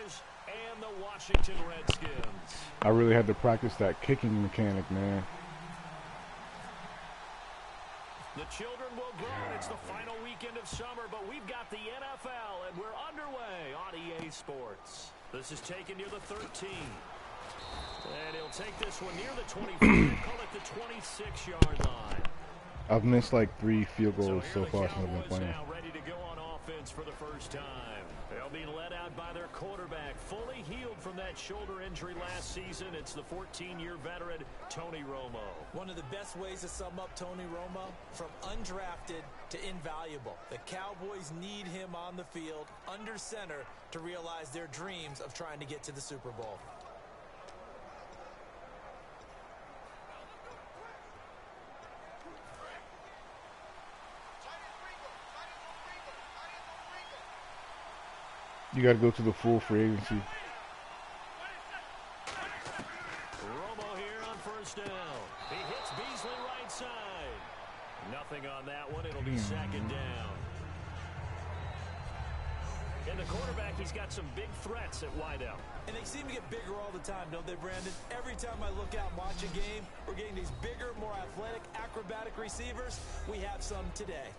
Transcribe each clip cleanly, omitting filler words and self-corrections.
Bears and the Washington Redskins. I really had to practice that kicking mechanic, man. The children will grow. It's the final weekend of summer, but we've got the NFL, and we're underway on EA Sports. This is taken near the 13. And he'll take this one near the 25, call it the 26-yard line. I've missed like 3 field goals so far since I've been playing. Now ready to go on offense for the first time. They'll be led out by their quarterback, fully healed from that shoulder injury last season. It's the 14-year veteran, Tony Romo. One of the best ways to sum up Tony Romo, from undrafted to invaluable. The Cowboys need him on the field, under center, to realize their dreams of trying to get to the Super Bowl. You got to go to the full free agency. Romo here on first down. He hits Beasley right side. Nothing on that one. It'll be second down. And the quarterback, he's got some big threats at wideout. And they seem to get bigger all the time, don't they, Brandon? Every time I look out and watch a game, we're getting these bigger, more athletic, acrobatic receivers. We have some today.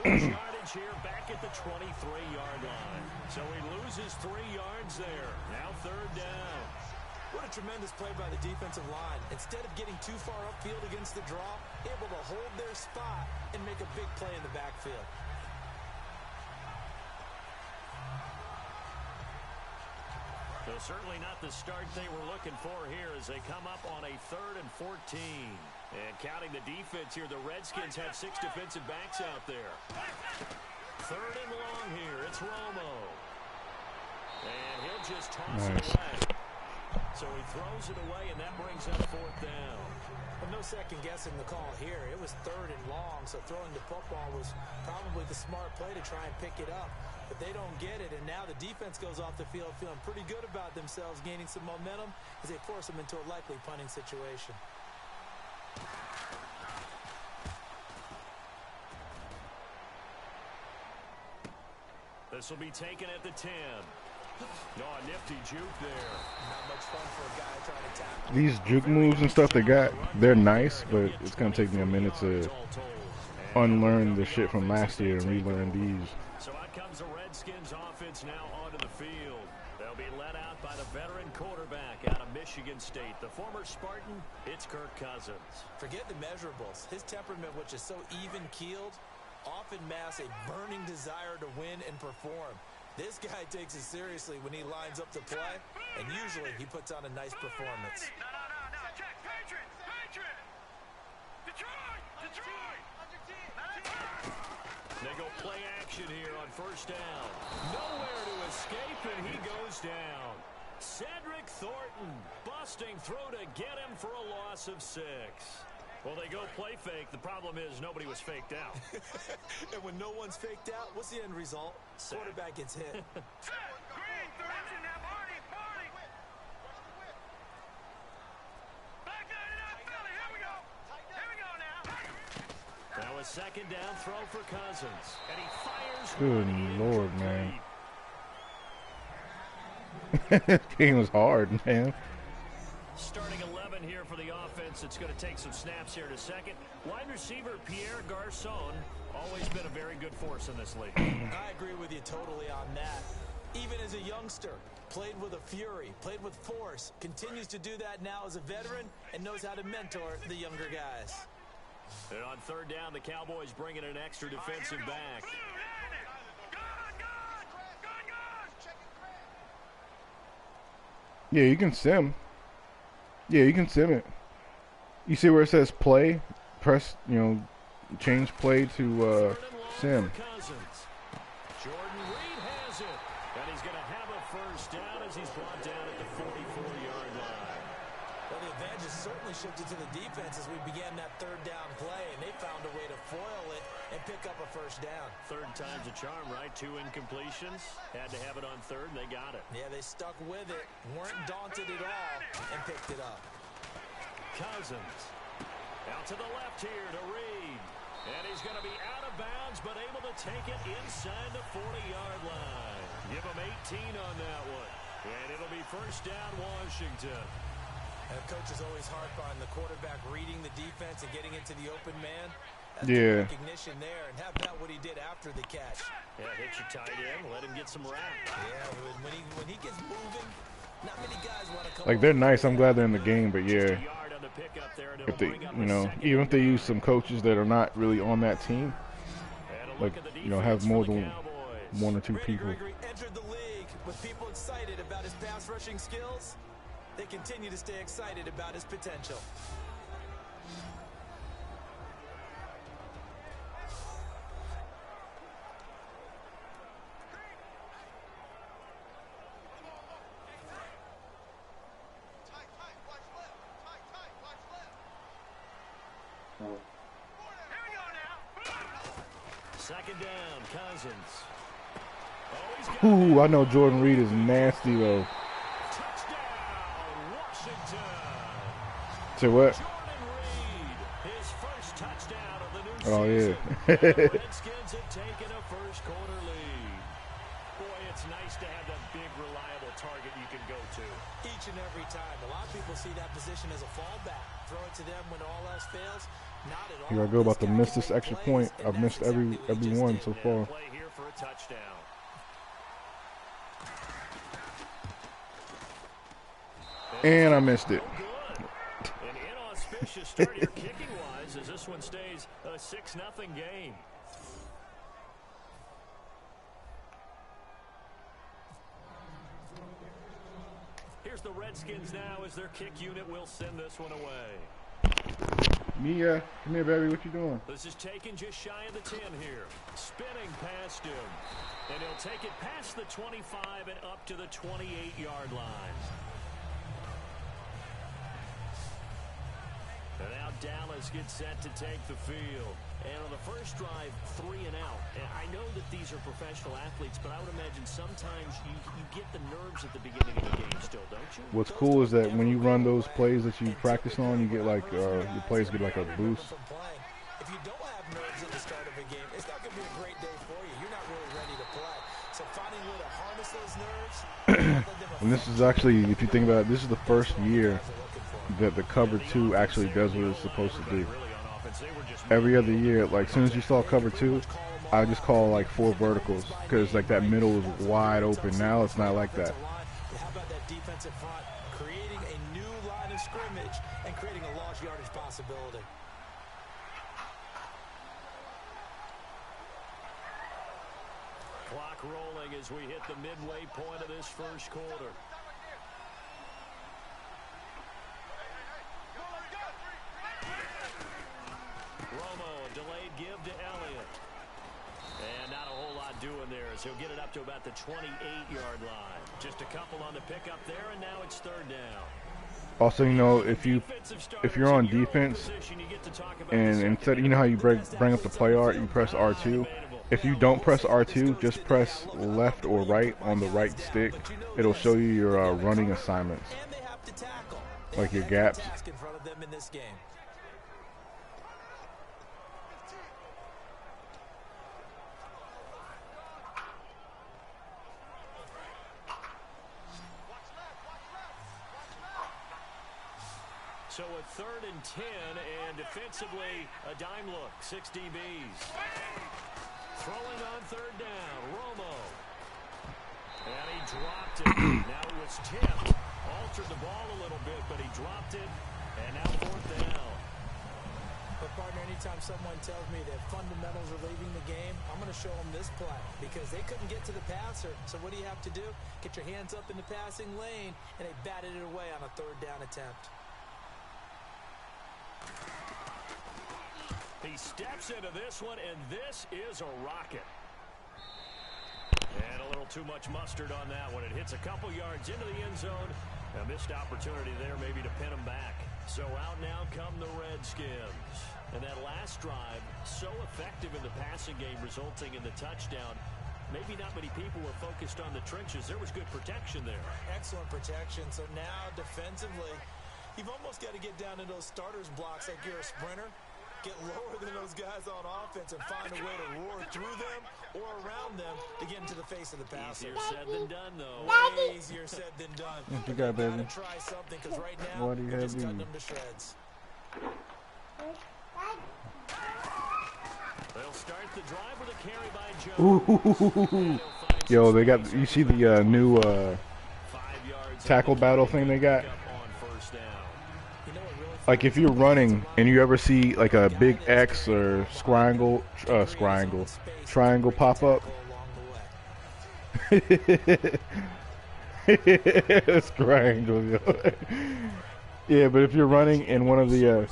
Yardage here back at the 23-yard line. So he loses 3 yards there. Now third down. What a tremendous play by the defensive line. Instead of getting too far upfield against the draw, able to hold their spot and make a big play in the backfield. So certainly not the start they were looking for here as they come up on a 3rd and 14. And counting the defense here, the Redskins have 6 defensive backs out there. 3rd and long here. It's Romo. And he'll just toss it away. So he throws it away, and that brings up 4th down. Well, no second guessing the call here. It was 3rd and long, so throwing the football was probably the smart play to try and pick it up. But they don't get it, and now the defense goes off the field feeling pretty good about themselves, gaining some momentum as they force them into a likely punting situation. This will be taken at the 10. Oh, a nifty juke there. Not much fun for a guy trying to tackle. These juke moves and stuff they got, they're nice, but it's going to take me a minute to unlearn the shit from last year and relearn these. So out comes the Redskins offense now onto the field. They'll be led out by the veteran quarterback out of Michigan State. The former Spartan, it's Kirk Cousins. Forget the measurables. His temperament, which is so even-keeled, often masks a burning desire to win and perform. This guy takes it seriously when he lines up to play, and usually he puts on a nice performance. No, check, Patriots! Detroit! They go play action here on first down. Nowhere to escape, and he goes down. Cedric Thornton busting through to get him for a loss of 6. Well, they go play fake. The problem is nobody was faked out. And when no one's faked out, what's the end result? Quarterback gets hit. Green, direction now, Marty! Back it up, Philly, here we go now! Now a 2nd down throw for Cousins. And he fires. Good Lord, man. This game was hard, man. Starting 11 here for the offense. It's going to take some snaps here in a second. Wide receiver Pierre Garçon, always been a very good force in this league. I agree with you totally on that. Even as a youngster, played with a fury, played with force, continues to do that now as a veteran, and knows how to mentor the younger guys. And on 3rd down, the Cowboys bringing an extra defensive back. Yeah, you can sim. Yeah, you can sim it. You see where it says play? Press, change play to sim. Jordan Reed has it. And he's going to have a first down as he's brought down at the 44-yard line. Well, the advantage has certainly shifted to the defense as we began that 3rd down play, and they found a way to foil it and pick first down. Third time's a charm, right? 2 incompletions. Had to have it on third, and they got it. Yeah, they stuck with it, weren't daunted at all, and picked it up. Cousins. Out to the left here to Reed. And he's going to be out of bounds, but able to take it inside the 40-yard line. Give him 18 on that one. And it'll be first down, Washington. And coaches always harp on the quarterback reading the defense and getting into the open man. That's Yeah. recognition there, and how about what he did after the catch? Yeah, hit your tight end, let him get some rap. Yeah, when he gets moving, not many guys want to come. Like, they're nice. I'm glad they're in the game, but Just yeah, a yard on the pickup there, and if it'll they, bring up you a know, second even if they and use some coaches that are not really on that team, And a look like, at the you know, have defense more for the than Cowboys. 1 or 2 Randy people. Gregory entered the league with people excited about his pass rushing skills. They continue to stay excited about his potential. Second down, Cousins. Oh, he's got Ooh, I know Jordan Reed is nasty though. touchdown, Washington. Say what? Jordan Reed, his first touchdown of the new Oh, season. yeah. And the Redskins have taken a first quarter lead. Boy, it's nice to have that big, reliable target you can go to. Each and every time. A lot of people see that position as a fallback. Throw it to them when all else fails. Not at all. Here I go about to This guy miss can this make extra plays, point. and I've that's missed every exactly what he just one did. so And far. play here for a touchdown. And I missed it. Oh, good. An inauspicious start here kicking-wise as this one stays a 6-0 game. Here's the Redskins now as their kick unit will send this one away. Mia, come here, baby. What you doing? This is taken just shy of the 10 here. Spinning past him. And he'll take it past the 25 and up to the 28-yard line. And now Dallas gets set to take the field. And on the first drive, 3 and out. And I know that these are professional athletes, but I would imagine sometimes you get the nerves at the beginning of the game still, don't you? What's cool is that when you run those plays that you practice on, you get like your plays get like a boost. If you don't have nerves at the start of a game, it's not going to be a great day for you. You're not really ready to play. So finding a way to harness those nerves. And this is actually, if you think about it, this is the first year that the cover 2 actually does what it's supposed to do. Every other year, like as soon as you saw cover 2, I just call like 4 verticals because like that middle was wide open. Now it's not like that. How about that defensive front creating a new line of scrimmage and creating a large yardage possibility? Clock rolling as we hit the midway point of this first quarter. Romo, a delayed give to Elliott. And not a whole lot doing there as he'll get it up to about the 28-yard line. Just a couple on the pickup there, and now it's third down. Also, you know, if you're on defense and instead, you know how you bring up the play art, you press R2. If you don't press R2, just press left or right on the right stick. It'll show you your running assignments, And they have to tackle. like your gaps. Task in front of them in this game. So a 3rd and 10, and defensively, a dime look, 6 DBs. Throwing on 3rd down, Romo. And he dropped it. Now it was tipped. Altered the ball a little bit, but he dropped it. And now 4th down. But, partner, anytime someone tells me that fundamentals are leaving the game, I'm going to show them this play because they couldn't get to the passer. So what do you have to do? Get your hands up in the passing lane, and they batted it away on a 3rd down attempt. He steps into this one, and this is a rocket. And a little too much mustard on that one. It hits a couple yards into the end zone, A missed opportunity there maybe to pin them back. So out now come the Redskins. And that last drive, so effective in the passing game, resulting in the touchdown. Maybe not many people were focused on the trenches. There was good protection there. Excellent protection. So now defensively, you've almost got to get down in those starters blocks like you're a sprinter. Get lower than those guys on offense and find a way to roar through them or around them to get into the face of the passer. Easier said than done, though. Way easier said than done. What you got, baby? Gotta try something, because right now, What do you you're have just cutting in? them to shreds. They'll start the drive with a carry by Jones. Ooh. Yo, they got, you see the new tackle battle thing they got? Like if you're running and you ever see like a big X or triangle pop up. Triangle, yo. Yeah, but if you're running and one of the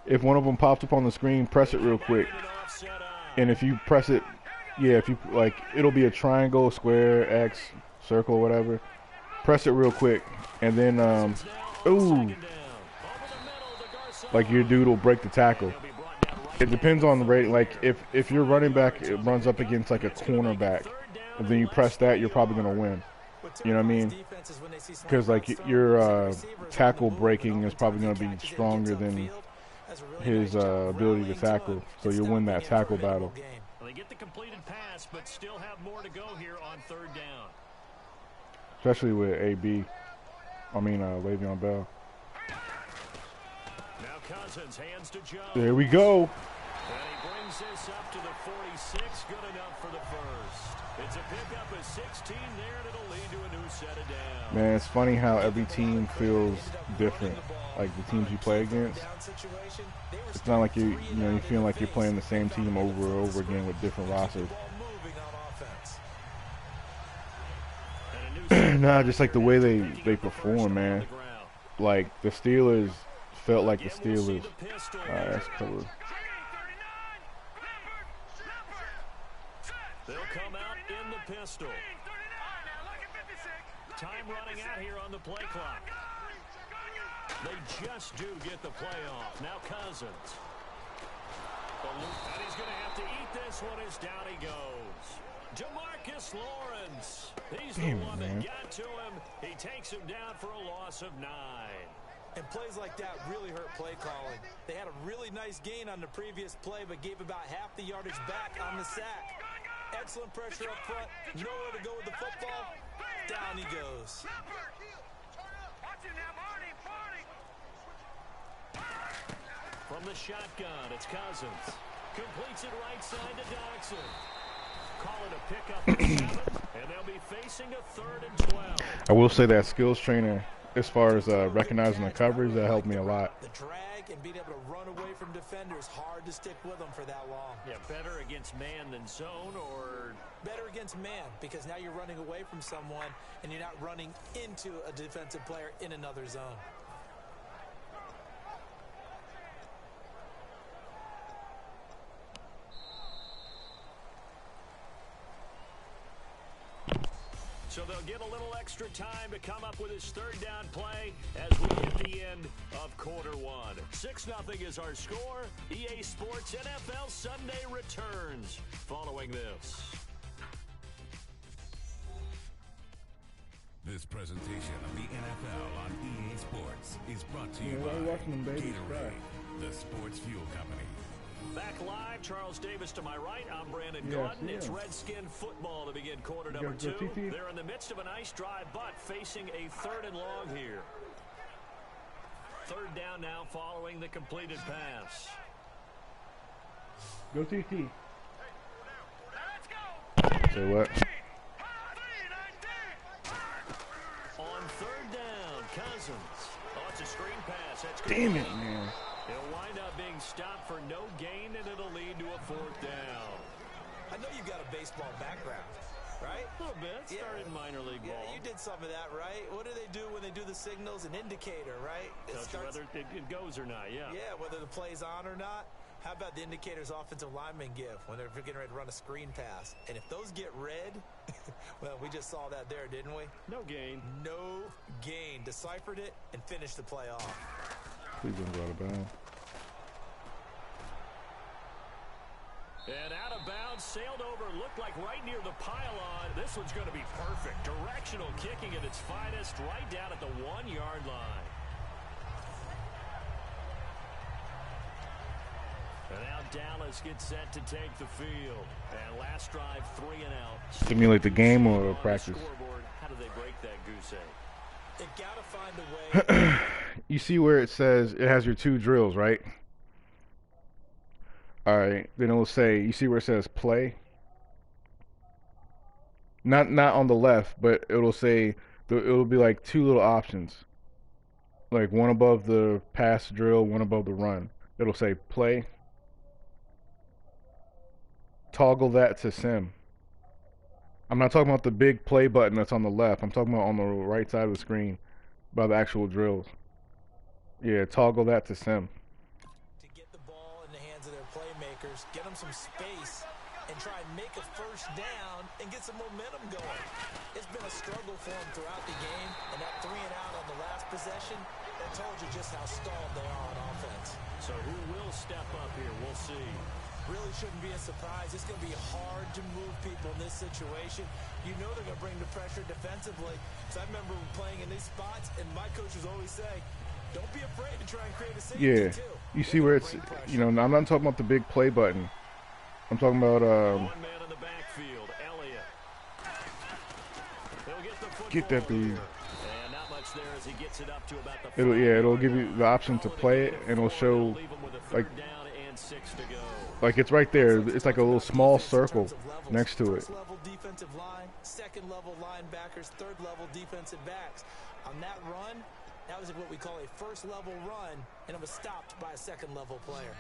if one of them pops up on the screen, press it real quick. And if you press it, yeah, if you like, it'll be a triangle, square, X, circle, whatever. Press it real quick, and then ooh, like your dude will break the tackle. It depends on the rating. Like if your running back it runs up against like a cornerback, and then you press that, you're probably gonna win. You know what I mean? Because like your tackle breaking is probably gonna be stronger than his ability to tackle, so you'll win that tackle battle. They get the completed pass, but still have more to go here on third down. Especially with AB. I mean, Le'Veon Bell. Now Cousins hands to Jones. There we go. And he brings this up to the 46. Good enough for the first. It's a pickup of 16 there, and it'll lead to a new set of downs. Man, it's funny how every team feels different. Like the teams you play against. It's not like you feel like you're playing the same team over and over again with different rosters. Nah, just like the way they perform, man. Like the Steelers felt like the Steelers. Alright, that's cool. They'll come out in the pistol. Time running out here on the play clock. They just do get the play off. Now Cousins. And he's going to have to eat this one as down he goes. DeMarcus Lawrence. He's the one that got to him. He takes him down for a loss of 9. And plays like that really hurt play calling. They had a really nice gain on the previous play, but gave about half the yardage back on the sack. Excellent pressure up front. Nowhere to go with the football. Down he goes. From the shotgun, it's Cousins. Completes it right side to Dodson. Call it a pickup of 7, and they'll be facing a 3rd and 12. I will say that skills trainer, as far as recognizing the coverage, that helped me a lot. The drag and being able to run away from defenders, hard to stick with them for that long. Yeah, better against man than zone, or better against man, because now you're running away from someone and you're not running into a defensive player in another zone. So they'll get a little extra time to come up with his 3rd down play as we hit the end of quarter 1. 6-0 is our score. EA Sports NFL Sunday returns following this. This presentation of the NFL on EA Sports is brought to you by Gatorade, the sports fuel company. Back live, Charles Davis to my right. I'm Brandon Gaudin. It's Redskin football to begin quarter number 2. They're in the midst of a nice drive, but facing a 3rd and long here. 3rd down now following the completed pass. Go TT. Say what? On 3rd down, Cousins. Oh, it's a screen pass. That's good. Damn it, man. It'll wind up being stopped for no gain, and it'll lead to a 4th down. I know you've got a baseball background, right? A little bit. Started in minor league ball. Yeah, you did some of that, right? What do they do when they do the signals? An indicator, right? Tells you whether it goes or not, yeah. Yeah, whether the play's on or not. How about the indicators offensive linemen give when they're getting ready to run a screen pass? And if those get red, well, we just saw that there, didn't we? No gain. No gain. Deciphered it and finished the play off. Please don't go out of bounds. And out of bounds, sailed over, looked like right near the pylon. This one's going to be perfect. Directional kicking at its finest, right down at the 1-yard line. And now Dallas gets set to take the field. And last drive, 3 and out. Stimulate the game or practice? How do they break that goose egg? They gotta find a way. You see where it says it has your 2 drills, right? All right. Then it will say, you see where it says play? Not on the left, but it'll say it'll be like 2 little options. Like one above the pass drill, one above the run. It'll say play. Toggle that to sim. I'm not talking about the big play button that's on the left. I'm talking about on the right side of the screen by the actual drills. Yeah, toggle that to sim. To get the ball in the hands of their playmakers, get them some space, and try and make a first down and get some momentum going. It's been a struggle for them throughout the game, and that 3 and out on the last possession, that told you just how stalled they are on offense. So who will step up here? We'll see. Really shouldn't be a surprise. It's going to be hard to move people in this situation. You know they're going to bring the pressure defensively. So I remember playing in these spots, and my coaches always say, don't be afraid to try and create a safety, too. You see where it's, you know, I'm not talking about the big play button. I'm talking about, One man in the backfield, Elliott. He'll get the football get that dude. And not much there as he gets it up to about the It'll give you the option to play it, and it'll show, like, it's right there. It's like a little small circle next to it. First level defensive line, second level linebackers, third level defensive backs. On that run, that was what we call a first level run, and it was stopped by a second level player.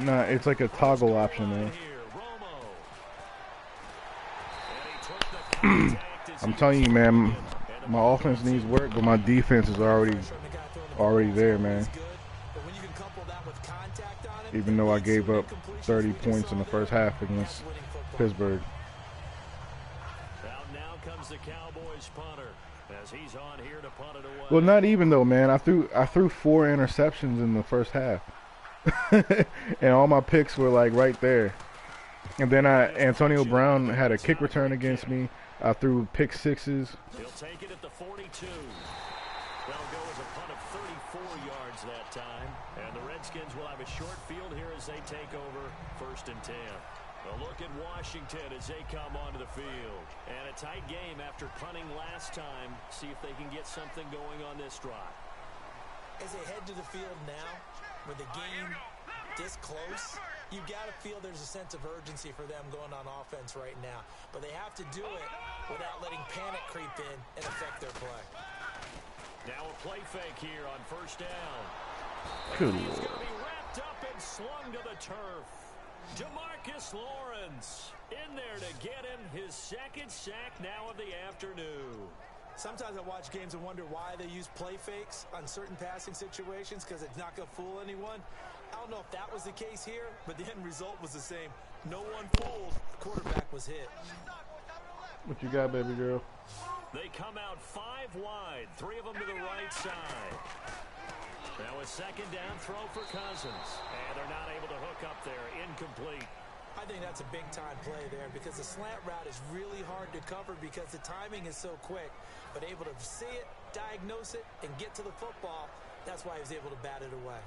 Nah, it's like a toggle option, man. I'm telling you, man, my offense needs work, but my defense is already there, man. Even though I gave up 30 points in the first half against Pittsburgh. Now comes the Cowboys punter as he's on here to punt it away. Well, not even though, man. I threw 4 interceptions in the first half. And all my picks were like right there. And then Antonio Brown had a kick return against me. I threw pick 6s. He'll take it at the 42. That'll go as a punt of 34 yards that time. And the Redskins will have a short field here as they take over 1st and 10. A look at Washington as they come onto the field. And a tight game after punting last time. See if they can get something going on this drive. As they head to the field now, with the game this close, you got to feel there's a sense of urgency for them going on offense right now. But they have to do it without letting panic creep in and affect their play. Now a play fake here on 1st down. Good He's Lord. going to be wrapped up and slung to the turf. DeMarcus Lawrence in there to get him his 2nd sack now of the afternoon. Sometimes I watch games and wonder why they use play fakes on certain passing situations because it's not going to fool anyone. I don't know if that was the case here, but the end result was the same. No one fooled. The quarterback was hit. What you got, baby girl? They come out 5 wide, 3 of them to the right side. Now a 2nd down throw for Cousins. And they're not able to hook up there. Incomplete. I think that's a big-time play there because the slant route is really hard to cover because the timing is so quick. But able to see it, diagnose it, and get to the football, that's why he was able to bat it away.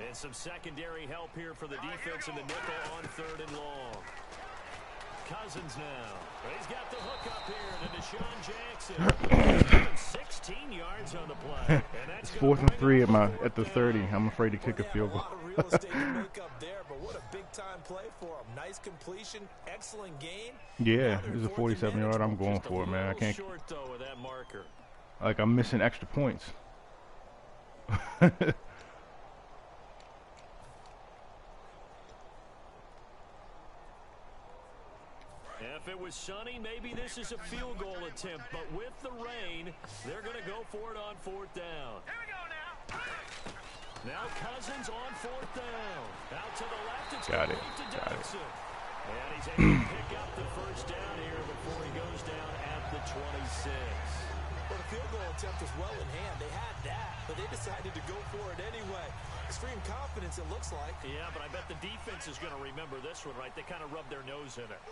And some secondary help here for the defense in the nickel on 3rd and long. Cousins now. He's got the hook up here to Deshaun Jackson. 16 yards on the play. And that's It's 4th and 3 at the 30. I'm afraid to kick a field goal. A lot of real estate to make up there, but what a big-time play for him. Nice completion, excellent gain. Yeah, this is a 47-yard. I'm going for it, man. I can't. Short though with that marker. Like, I'm missing extra points. If it was was sunny, maybe this is a field goal attempt. But with the rain, they're going to go for it on 4th down. Here we go now. Now Cousins on 4th down. Out to the left. It's Got it. complete to Got it. Dodson. And he's able to pick up the first down here before he goes down at the 26. Well, the field goal attempt was well in hand. They had that, but they decided to go for it anyway. Extreme confidence, it looks like. Yeah, but I bet the defense is going to remember this one, right? They kind of rubbed their nose in it.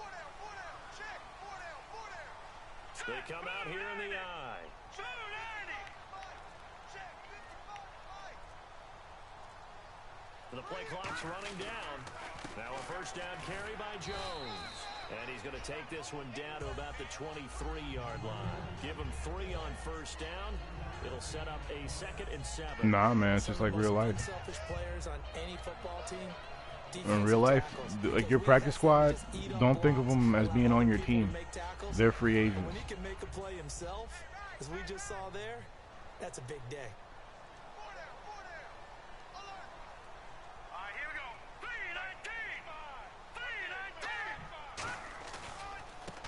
They come out here in the eye. The play clock's running down. Now a first down carry by Jones. And he's going to take this one down to about the 23-yard line. Give him 3 on first down. It'll set up a 2nd and 7. Nah, man, it's just like real life. Selfish players on any football team. In real life, like your practice squad, don't think of them as being on your team. They're free agents. When he can make a play himself, as we just saw there, that's a big day. All right, here we go. 3-19.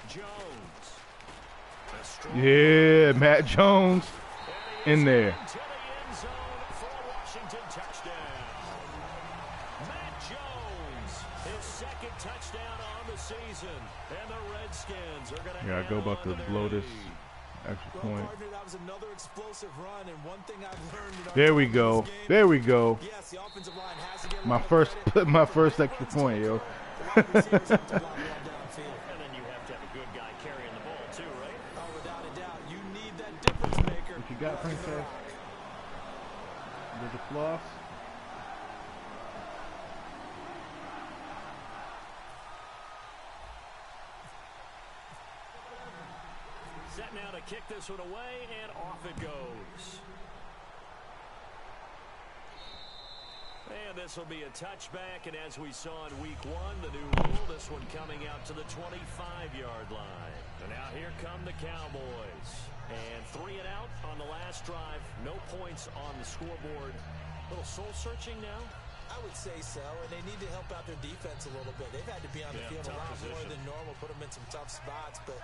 3-19. Jones. Yeah, Matt Jones in there. To the end zone for a Washington touchdown. Matt Jones, his 2nd touchdown on the season. And the Redskins are going to Yeah, I go about to blow this extra point. Partner, that was another explosive run, and one thing I've learned in our There we go. There we go. yes, the offensive line has to get My first extra point, yo. the receivers have to block well downfield. And then you have to have a good guy carrying the ball too, right? Oh, without a doubt, you need that difference maker. What you got, Princess? With the floss? Set now to kick this one away, and off it goes. And this will be a touchback, and as we saw in week 1, the new rule, this one coming out to the 25-yard line. And now here come the Cowboys. And 3 and out on the last drive. No points on the scoreboard. A little soul-searching now. I would say so, and they need to help out their defense a little bit. They've had to be on the field a lot more than normal, put them in some tough spots. But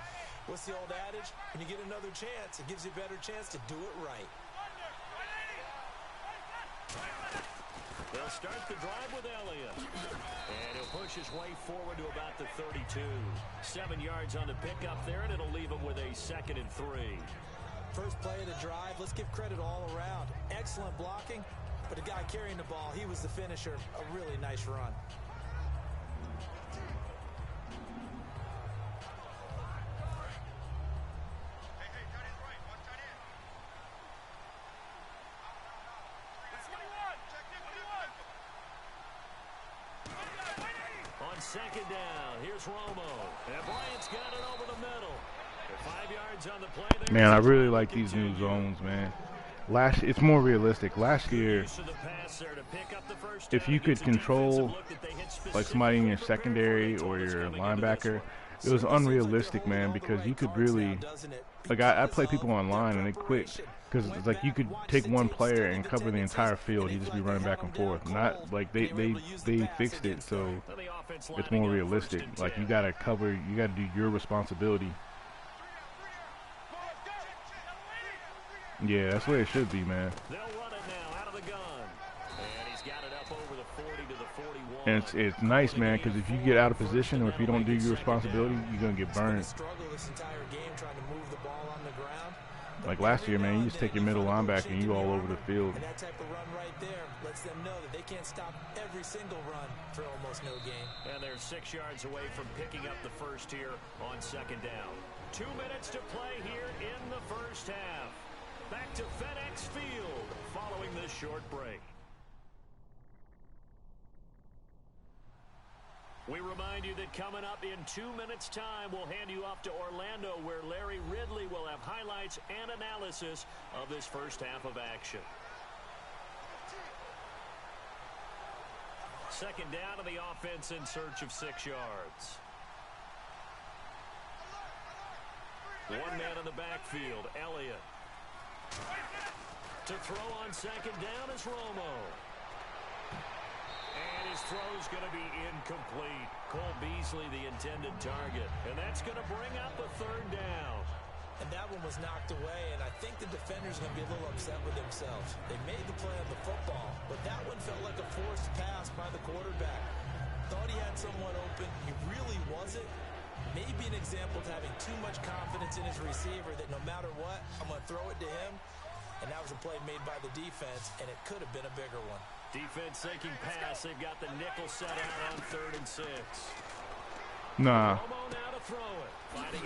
what's the old adage? When you get another chance, it gives you a better chance to do it right. They'll start the drive with Elliott. And he'll push his way forward to about the 32. 7 yards on the pickup there, and it'll leave him with a 2nd and 3. First play of the drive, let's give credit all around. Excellent blocking, but the guy carrying the ball, he was the finisher. A really nice run. On 2nd down, here's Romo. And Bryant's got it over the middle. 5 yards on the play. Man, I really like these new zones, man. It's more realistic. Last year, if you could control like somebody in your secondary or your linebacker, it was unrealistic, man, because you could really, like I play people online and they quit because it's like you could take one player and cover the entire field. You just be running back and forth. Not like they fixed it so it's more realistic. Like you gotta cover, you gotta do your responsibility. Yeah, that's where it should be, man. They'll run it now out of the gun. And he's got it up over the 40 to the 41. And it's nice, man, because if you get out of position or if you don't do your responsibility, you're going to get burned. Like last year, man, you just take your middle linebacker and you all over the field. And that type of run right there lets them know that they can't stop every single run for almost no gain. And they're 6 yards away from picking up the first here on 2nd down. 2 minutes to play here in the first half. Back to FedEx Field following this short break. We remind you that coming up in 2 minutes' time, we'll hand you off to Orlando, where Larry Ridley will have highlights and analysis of this first half of action. 2nd down to the offense in search of 6 yards. One man in the backfield, Elliott. To throw on 2nd down is Romo. And his throw's going to be incomplete. Cole Beasley, the intended target. And that's going to bring up a third down. And that one was knocked away, and I think the defenders are going to be a little upset with themselves. They made the play on the football, but that one felt like a forced pass by the quarterback. Thought he had someone open. He really wasn't. Maybe an example of having too much confidence in his receiver that no matter what, I'm going to throw it to him. And that was a play made by the defense, and it could have been a bigger one. Defense taking pass. They've got the nickel set out on 3rd and 6. Nah.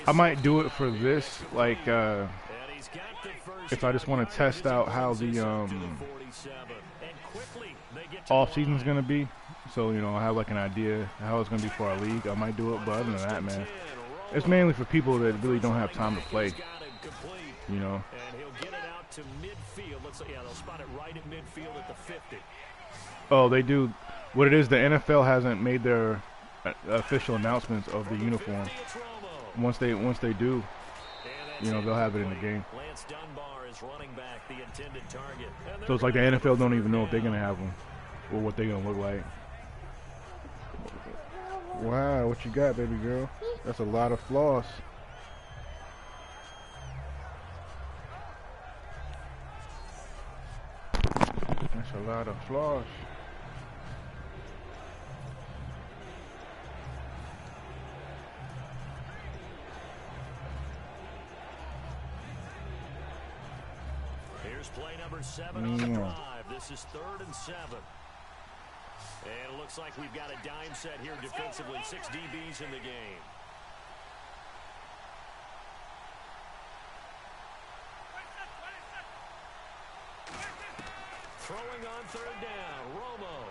I might do it for this, like, if I just want to test out how the off season's gonna be. So, you know, I have like an idea how it's gonna be for our league. I might do it, but other than that, man, it's mainly for people that really don't have time to play. You know. And he'll get it out to midfield. Looks like, yeah, they'll spot it right at midfield at the 50. Oh, they do. What it is, the NFL hasn't made their official announcements of the uniform. Once they do, you know, they'll have it in the game. So it's like the NFL don't even know if they're gonna have them or what they're gonna look like. Wow, what you got, baby girl? That's a lot of floss. That's a lot of floss. Here's play number 7 on the drive. This is 3rd and 7. And it looks like we've got a dime set here defensively. 6 DBs in the game. Throwing on 3rd down, Romo.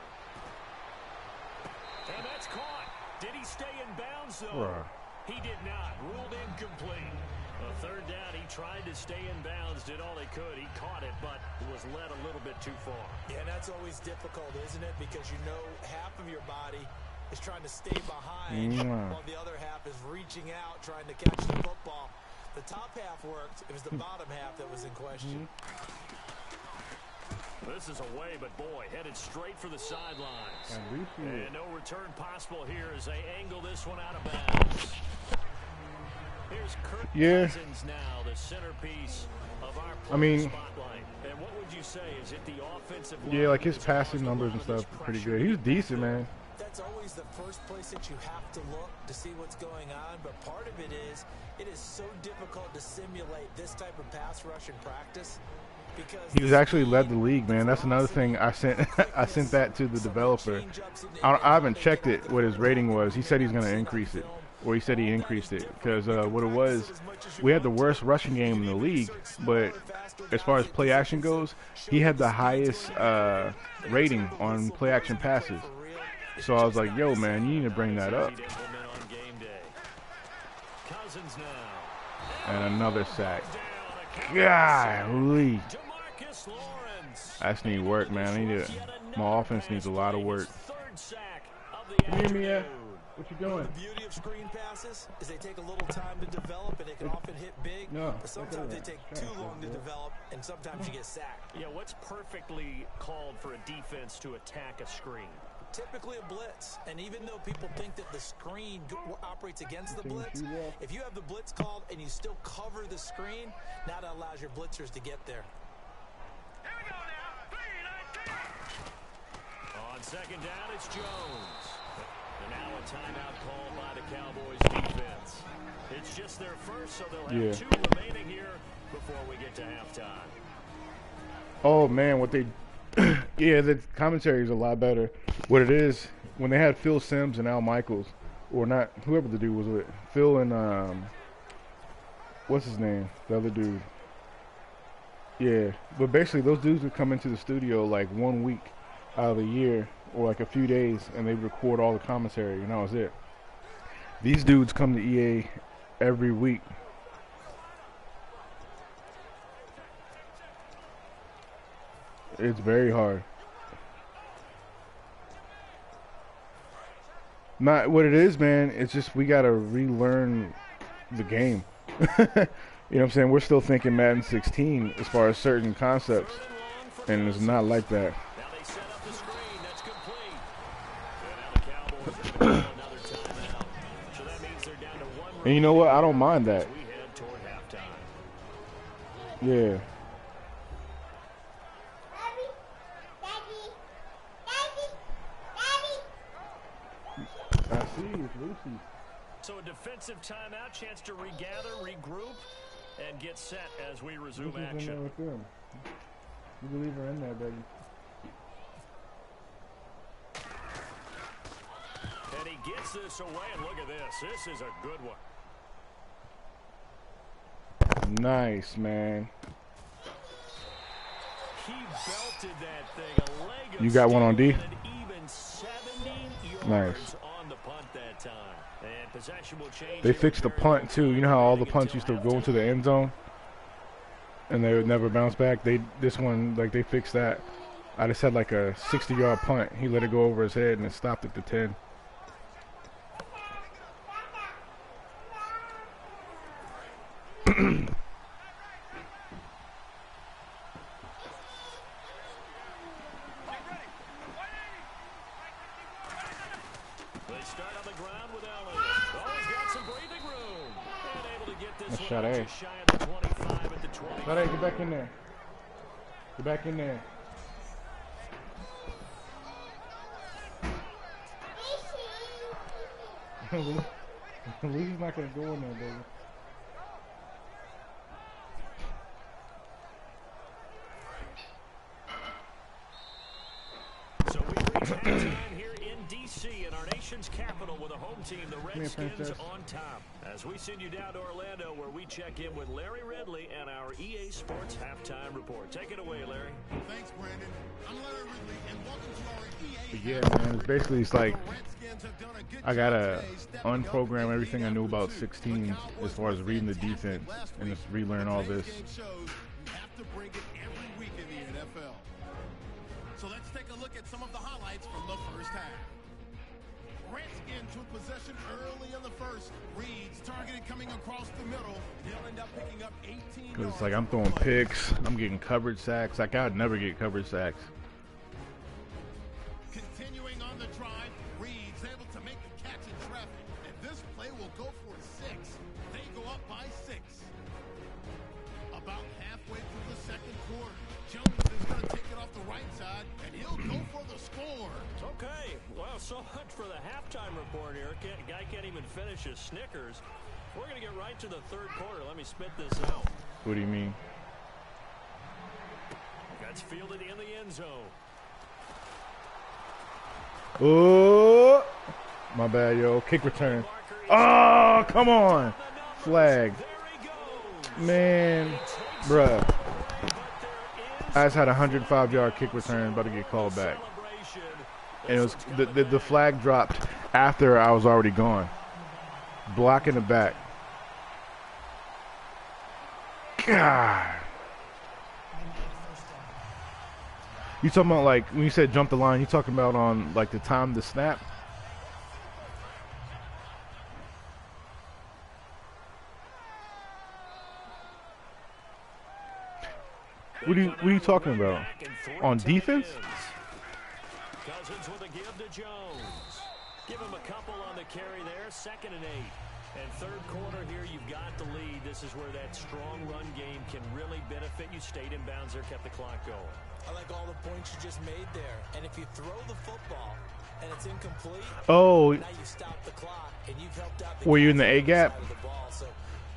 And that's caught. Did he stay in bounds, though? Right. He did not. Ruled incomplete. A 3rd down, he tried to stay in bounds, did all he could. He caught it, but was led a little bit too far. Yeah, and that's always difficult, isn't it? Because you know half of your body is trying to stay behind while the other half is reaching out, trying to catch the football. The top half worked. It was the bottom half that was in question. This is away, but boy, headed straight for the sidelines. And no return possible here as they angle this one out of bounds. Here's Kirk Cousins now, the centerpiece of our spotlight. And what would you say? Is it the offensive line? Yeah, like his passing numbers and stuff are pretty good. He was decent, man. That's always the first place that you have to look to see what's going on, but part of it is so difficult to simulate this type of pass rush in practice. He was actually led the league, man. That's another thing. I sent that to the developer. I haven't checked it, what his rating was. He said he's going to increase it, or he said he increased it, because what it was, we had the worst rushing game in the league, but as far as play action goes, he had the highest rating on play action passes. So I was like, yo, man, you need to bring that up. And another sack. Golly. That's need work, man. My offense needs a lot of work. Come here, Mia. What you doing? The beauty of screen passes is they take a little time to develop, and they can often hit big. But sometimes they take too long to develop, and sometimes you get sacked. Yeah, what's perfectly called for a defense to attack a screen? Typically a blitz, and even though people think that the screen operates against the blitz, if you have the blitz called and you still cover the screen, now that allows your blitzers to get there. Here we go now. 3-19. On 2nd down, it's Jones. And now a timeout called by the Cowboys defense. It's just their first, so they'll have 2 remaining here before we get to halftime. Oh, man, what they... yeah, the commentary is a lot better. What it is, when they had Phil Simms and Al Michaels, or not, whoever the dude was with, Phil and, what's his name? The other dude. Yeah, but basically those dudes would come into the studio like 1 week out of the year, or like a few days, and they'd record all the commentary, and that was it. These dudes come to EA every week. It's very hard. Not what it is, man. It's just we gotta relearn the game. You know what I'm saying? We're still thinking Madden 16 as far as certain concepts, and it's not like that. Now they set up the screen. That's complete. And you know what? I don't mind that. We head toward halftime. Yeah. I see, it's Lucy. So a defensive timeout, chance to regather, regroup, and get set as we resume Lucy's action. in there with them. You can leave her in there, baby. And he gets this away, and look at this. This is a good one. Nice, man. He belted that thing. A leg of You got one on D? steel and even 70 yards Nice. on the punt that time. And possession will change. They fixed the punt, too. You know how all the punts used to go into the end zone? And they would never bounce back? This one, like, they fixed that. I just had, like, a 60-yard punt. He let it go over his head, and it stopped at the 10. They start on the ground with Elliott. Oh, he's got some breathing room. And able to get this one out just shy of the 25 at the 20. Sade, get back in there. Get back in there. Lucy's not going to go in there, baby. So we reach halftime here in D.C. in our nation's capital with a home team, the Redskins, on top. As we send you down to Orlando, where we check in with Larry Ridley and our EA Sports halftime report. Take it away, Larry. Thanks, Brandon. I'm Larry Ridley, and welcome to our EA. Yeah, man. It's basically, it's like I gotta unprogram everything I knew about 16 as far as reading the defense and just relearn all this. You have to bring it every week in the NFL. So let's take a look at some of the highlights from the first half. Redskins took possession early in the first. Reeds targeted coming across the middle. They'll end up picking up 18 Because it's like I'm throwing picks, I'm getting coverage sacks. Like I'd never get coverage sacks. Continuing on the drive, Reed's able to make the catch in traffic, and this play will go for 6. They go up by 6. About halfway through the second quarter, Jones is going to take it off the right side, and he'll go for the score. Okay, well, so much for the halftime report here. Guy can't even finish his Snickers. We're going to get right to the third quarter. Let me spit this out. What do you mean? That's fielded in the end zone. Oh, my bad, yo. Kick return. Oh, come on. Flag. Man, bruh. I just had a 105-yard kick return about to get called back. And it was the flag dropped after I was already gone. Block in the back. God. You talking about, like, when you said jump the line, you talking about on, like, the time to snap? What are you talking about? On defense? Cousins with a give to Jones. Give him a couple on the carry there. 2nd and 8. And third quarter here, you've got the lead. This is where that strong run game can really benefit you. Stayed in bounds there, kept the clock going. I like all the points you just made there. And if you throw the football and it's incomplete, oh, now you stop the clock and you've helped out the were you in the A gap? So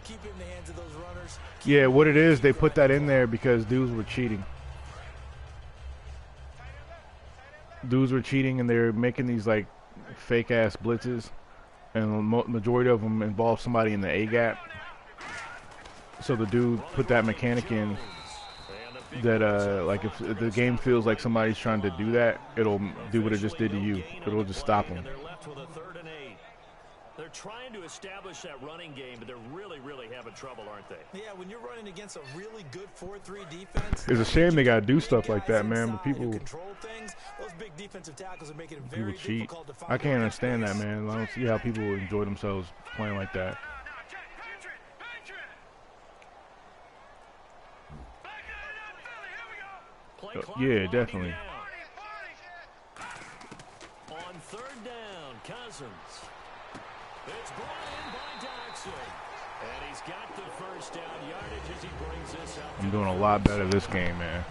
keep it in the hands of those runners. Yeah, what it is, they put that in there because dudes were cheating. Dudes were cheating and they're making these like fake ass blitzes, and the majority of them involve somebody in the A gap. So the dude put that mechanic in that like if the game feels like somebody's trying to do that, it'll do what it just did to you. It'll just stop them. They're left with a 3rd and 8. They're trying to establish that running game, but they're really having trouble, aren't they? Yeah, when you're running against a really good 4-3 defense, It's a shame they gotta do stuff like that, man. But people control things. Those big defensive tackles are making it very cheat. difficult to find. I can't understand that, man. I don't see how people enjoy themselves playing like that. Yeah, definitely. On 3rd down, Cousins. It's brought in by Doxson. And he's got the first down yardage as he brings this up. I'm doing a lot better this game, man.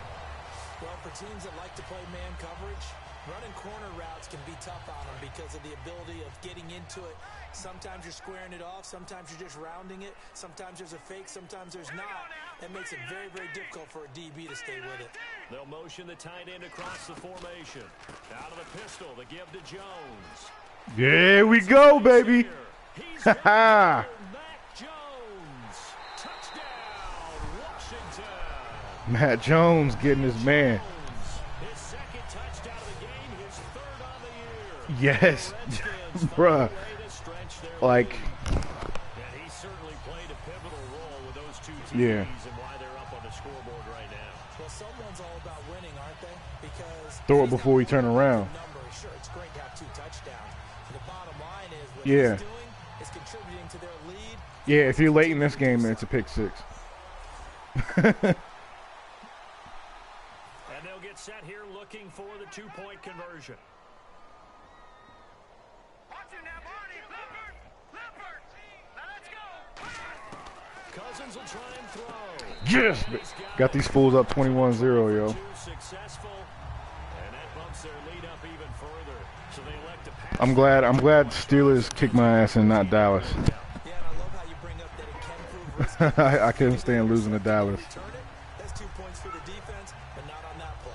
Well, for teams that like to play man coverage, running corner routes can be tough on them because of the ability of getting into it. Sometimes you're squaring it off. Sometimes you're just rounding it. Sometimes there's a fake. Sometimes there's not. That makes it very, very difficult for a DB to stay with it. They'll motion the tight end across the formation. Out of the pistol, the give to Jones. There we go, baby. Ha ha. Mac Jones. Touchdown, Washington. Matt Jones getting his man. His second touchdown of the game, his third on the year. Yes, bruh. Like, And he certainly played a pivotal role with those two teams yeah. and why they're up on the scoreboard right now. Well, someone's all about winning, aren't they? Because throw it before we turn around. Sure, it's great to have 2 touchdowns. The bottom line is what Yeah. he's doing is contributing to their lead. Yeah, if you're late in this game, it's a pick 6. And they'll get set here looking for the 2-point conversion. Cousins will try and throw. Yes! Got these fools up 21-0, yo. Successful, and that bumps their lead up even further. So they elect to pass. I'm glad Steelers kicked my ass and not Dallas. Yeah, and I love how you bring up that it can prove risky. I couldn't stand losing to Dallas. That's 2 points for the defense, but not on that play.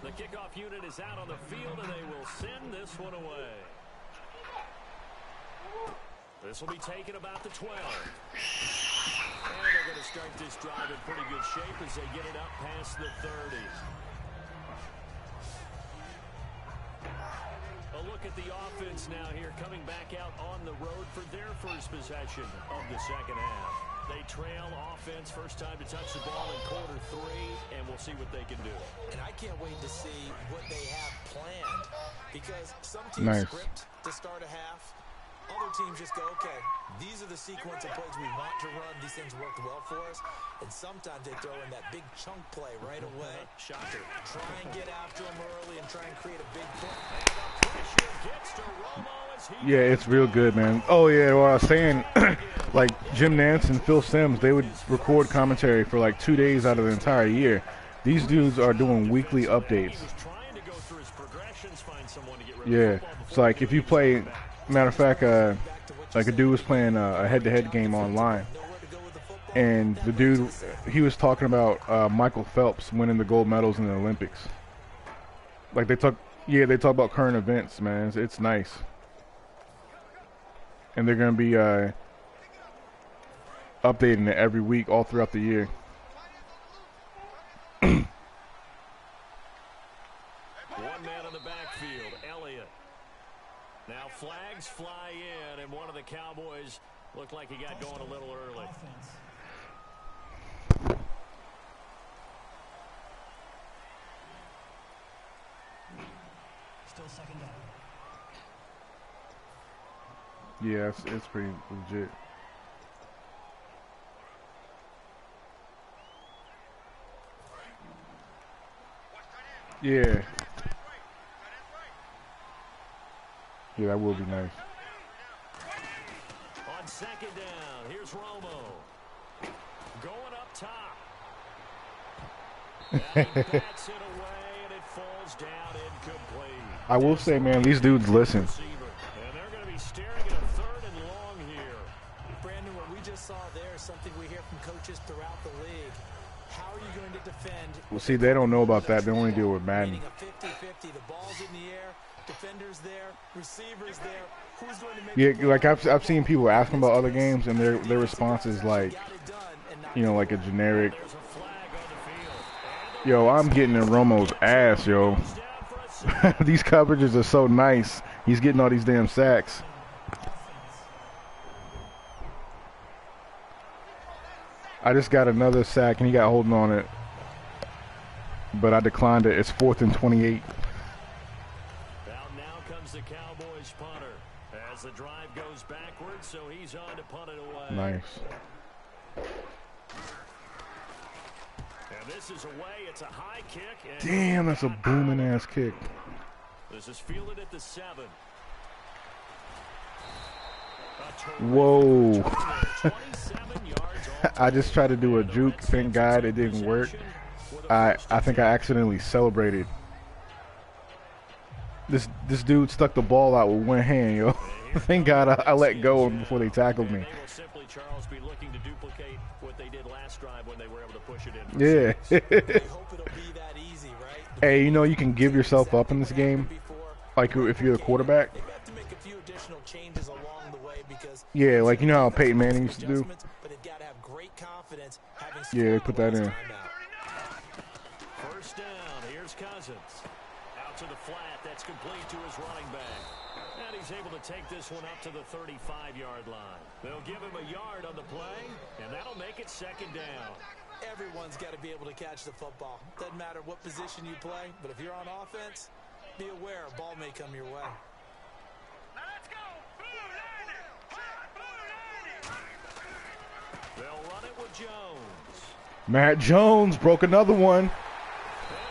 The kickoff unit is out on the field, and they will send this one away. This will be taken about the 12. And they're going to start this drive in pretty good shape as they get it up past the 30. A look at the offense now here, coming back out on the road for their first possession of the second half. They trail offense, first time to touch the ball in quarter 3, and we'll see what they can do. And I can't wait to see what they have planned, because some teams script to start a half. Other teams just go, okay, these are the sequence of plays we want to run. These things worked well for us. And sometimes they throw in that big chunk play right away. Shocker. Try and get after them early and try and create a big play. Pressure gets to Romo as he Yeah, it's real good, man. Oh, yeah, what I was saying, like Jim Nantz and Phil Simms, they would record commentary for like 2 days out of the entire year. These dudes are doing weekly updates. Yeah, so like if you play, matter of fact, like a dude was playing a head-to-head game online, and the dude, he was talking about Michael Phelps winning the gold medals in the Olympics. Like they talk about current events, man. It's nice. And they're going to be updating it every week all throughout the year. One man on the backfield, Elliott. Now flags fly in, and one of the Cowboys looked like he got going a little early. Still second down. Yeah, it's pretty legit. Yeah. Yeah, that will be nice. On second down, here's Romo. Going up top. And he bats it away, and it falls down incomplete. I will say, man, these dudes listen. And they're going to be staring at a third and long here. Brandon, what we just saw there is something we hear from coaches throughout the league. How are you going to defend? Well, see, they don't know about that. They only deal with Madden. A 50-50. The ball's in the air. Defenders there. Receivers there. Who's going to make Yeah, like I've seen people asking about other games, and their response is like, you know, like a generic. Yo, I'm getting in Romo's ass, yo. These coverages are so nice. He's getting all these damn sacks. I just got another sack, and he got holding on it. But I declined it. It's 4th and 28. Now comes the Cowboys punter. And so he's on to punt it away. Nice. And this is away. It's a high kick. And Damn, that's a booming ass kick. This is fielded at the 7. Whoa. I just tried to do a juke. Thank God it didn't work. I think I accidentally celebrated. This dude stuck the ball out with one hand, yo. Thank God I let go before they tackled me. Charles be looking to duplicate what they did last drive when they were able to push it in. Yeah. Hope it'll be that easy, right? Hey, you know you can give yourself up in this game, like if you're the quarterback. They have to make a few additional changes along the way because Yeah, like you know how Peyton Manning used to do. but they've got to have great confidence having Yeah, they put that in. First down, here's Cousins. Out to the flat, that's complete to his running back. And he's able to take this one up to the 35-yard line. They'll give him a yard on the play, and that'll make it second down. Everyone's got to be able to catch the football. Doesn't matter what position you play, but if you're on offense, be aware a ball may come your way. Now let's go. Blue 90. They'll run it with Jones. Matt Jones broke another one. And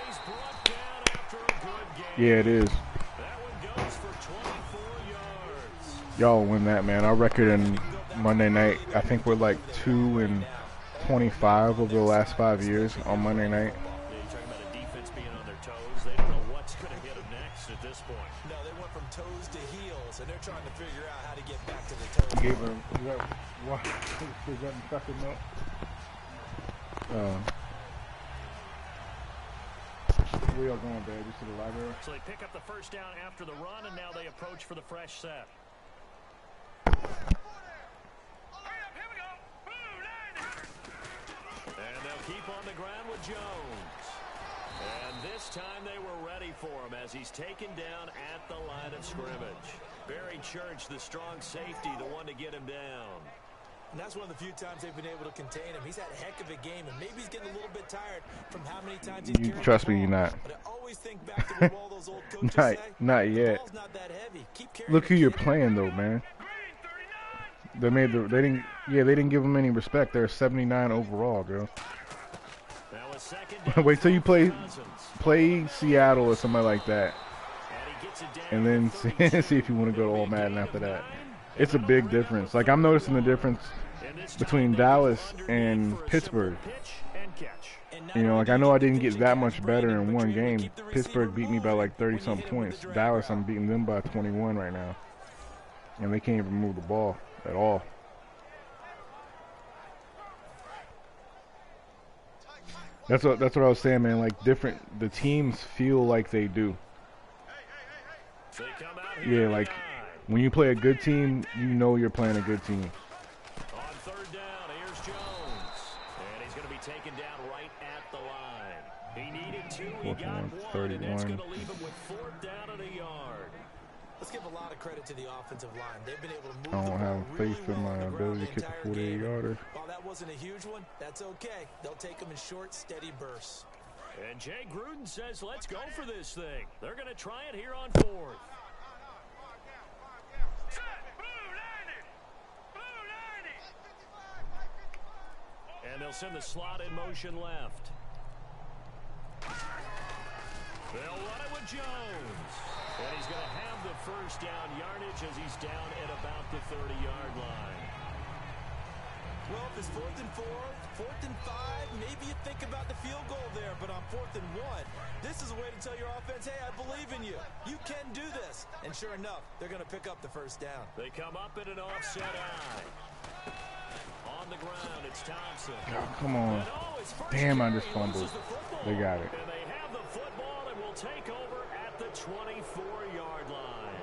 he's brought down after a good game. Yeah, it is. That one goes for 24 yards. Y'all win that, man. Our record in Monday night, I think we're like 2-25 over the last 5 years on Monday night. Yeah, you're talking about a defense being on their toes. They don't know what's going to hit them next at this point. No, they went from toes to heels, and they're trying to figure out how to get back to the toes. Gave him what? Is that fucking note? We are going, babe. Just to the library. So they pick up the first down after the run, and now they approach for the fresh set. Hurry up, here we go. Blue 90. And they'll keep on the ground with Jones. And this time they were ready for him as he's taken down at the line of scrimmage. Barry Church, the strong safety, the one to get him down. And that's one of the few times they've been able to contain him. He's had a heck of a game, and maybe he's getting a little bit tired from how many times he's carried Trust the me, ball. you're not. But I always think back to what all those old coaches say. Not The yet. ball's not that heavy. Keep carrying Look who the you're kid. playing though, man. They didn't give them any respect. They're 79 overall, girl. Now a second down. Wait till you play Cousins. Seattle or somebody like that, And he gets it down and then to the 32. see if you want to go to all Madden after that. It's a big difference. Like I'm noticing the difference between Dallas and Pittsburgh. You know, like I know I didn't get that much better in one game. Pittsburgh beat me by like 30-something points. Dallas, I'm beating them by 21 right now, and they can't even move the ball at all. That's what I was saying, man. Like the teams feel like they do. They come out here Yeah, to like nine. when you play a good team, you know you're playing a good team. On third down, here's Jones. And he's going to be taken down right at the line. He needed 2, he got 1, and that's going to leave him with 4th down and a yard. Let's give a lot of credit to the offensive line. They've been able to move I the don't ball have really faith in well my on the ability ground to the kick a entire 48-yarder. game. While that wasn't a huge one, that's okay. They'll take them in short, steady bursts. And Jay Gruden says, let's go for this thing. They're going to try it here on 4th. Set. Blue 90. Blue 90. And they'll send the slot in motion left. They'll run it with Jones. And he's going to have the first down yardage as he's down at about the 30-yard line. Well, if it's 4th and 4, 4th and 5, maybe you think about the field goal there. But on 4th and 1, this is a way to tell your offense, hey, I believe in you. You can do this. And sure enough, they're going to pick up the first down. They come up in an offset eye. On the ground, it's Thompson. Oh, come on. And it's first Damn, I carry, just fumbled. loses the football. They got it. And they have the football and will take over at the 24-yard line.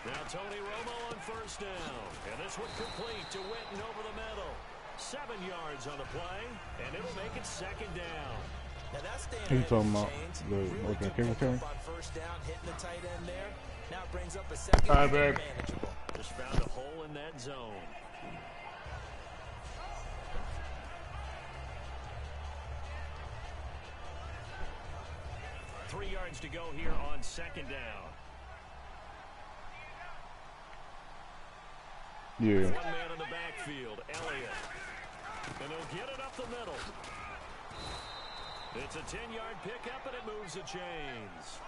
Now Tony Romo on first down. And this one complete to Witten over the middle. 7 yards on the play, and it'll make it second down. Now that's staying Who you talking about? really The good kick return? on first down, hitting the tight end there. Now it brings up a second. All right, babe. Manageable. Just found a hole in that zone. Three yards to go here on second down. Yeah. One man in the backfield, Elliott. And he'll get it up the middle. It's a 10-yard pickup, and it moves the chains.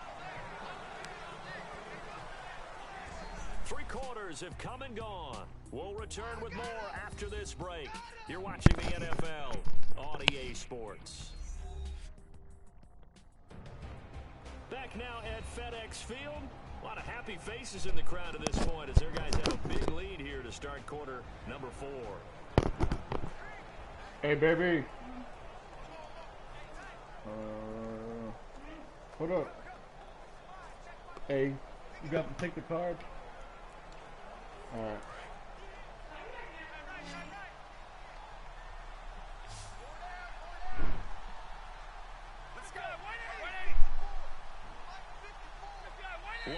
3 quarters have come and gone. We'll return with more after this break. You're watching the NFL on EA Sports. Back now at FedEx Field. A lot of happy faces in the crowd at this point as their guys have a big lead here to start quarter number 4. Hey, baby. Hold up. Hey, you got to take the card? All right.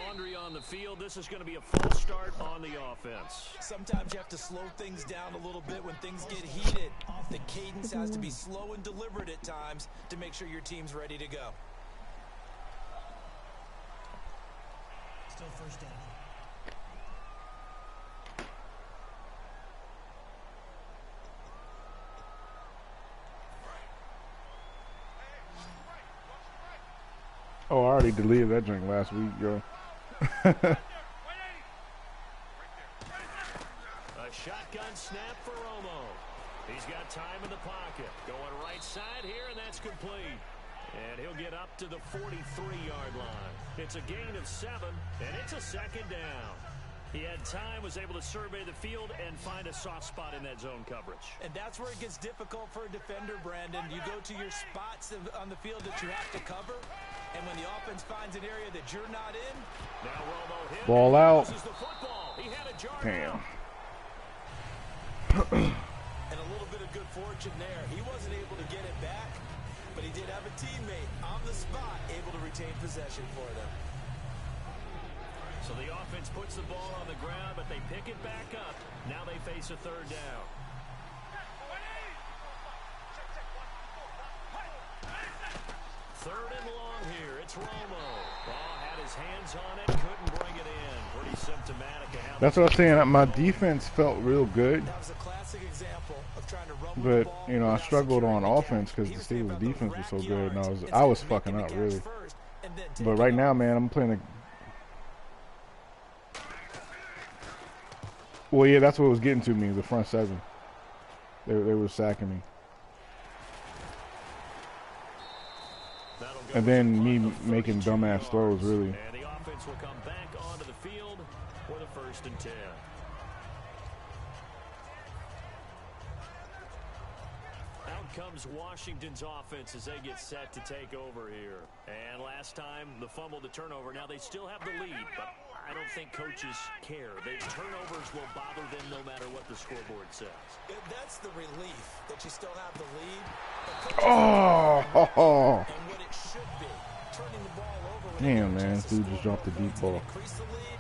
Laundry on the field. This is going to be a false start on the offense. Sometimes you have to slow things down a little bit when things get heated. The cadence has to be slow and deliberate at times to make sure your team's ready to go. Still first down. Oh, I already deleted that drink last week, yo. A shotgun snap for Romo. He's got time in the pocket. Going right side here, and that's complete. And he'll get up to the 43-yard line. It's a gain of 7, and it's a second down. He had time, was able to survey the field and find a soft spot in that zone coverage. And that's where it gets difficult for a defender, Brandon. You go to your spots on the field that you have to cover, and when the offense finds an area that you're not in, now Romo hit. Ball out. The football. He had a jar. Damn. And a little bit of good fortune there. He wasn't able to get it back, but he did have a teammate on the spot able to retain possession for them. So the offense puts the ball on the ground, but they pick it back up. Now they face a third down. Third and long here. It's Romo. Ball had his hands on it, couldn't bring it in. Pretty symptomatic of how. That's what I'm saying. My defense felt real good. That was a classic example of trying to run with But, the ball you know, I without struggled on securing the offense gap. because He the was thinking Steelers' about those defense was so rack good, and yards I was instead of fucking making up, the catch really. first and then But taking right off. now, man, I'm playing well, yeah, that's what was getting to me, the front seven. They were sacking me. And then me making dumbass throws, really. And the offense will come back onto the field for the 1st and 10. Out comes Washington's offense as they get set to take over here. And last time, the fumble, the turnover. Now they still have the lead, but I don't think coaches care. The turnovers will bother them no matter what the scoreboard says. That's the relief that you still have the lead. Oh! And what it should be, turning the ball over. Damn, man, this dude just dropped the deep ball. Increase the lead.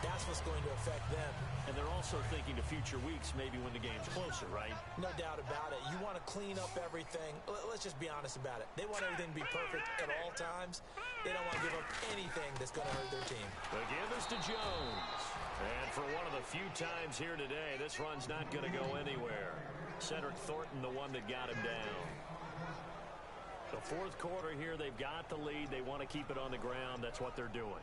That's what's going to affect them. And they're also thinking to future weeks, maybe when the game's closer, right? No doubt about it. You want to clean up everything. Let's just be honest about it. They want everything to be perfect at all times. They don't want to give up anything that's going to hurt their team. The give is to Jones. And for one of the few times here today, this run's not going to go anywhere. Cedric Thornton, the one that got him down. The 4th quarter here, they've got the lead. They want to keep it on the ground. That's what they're doing.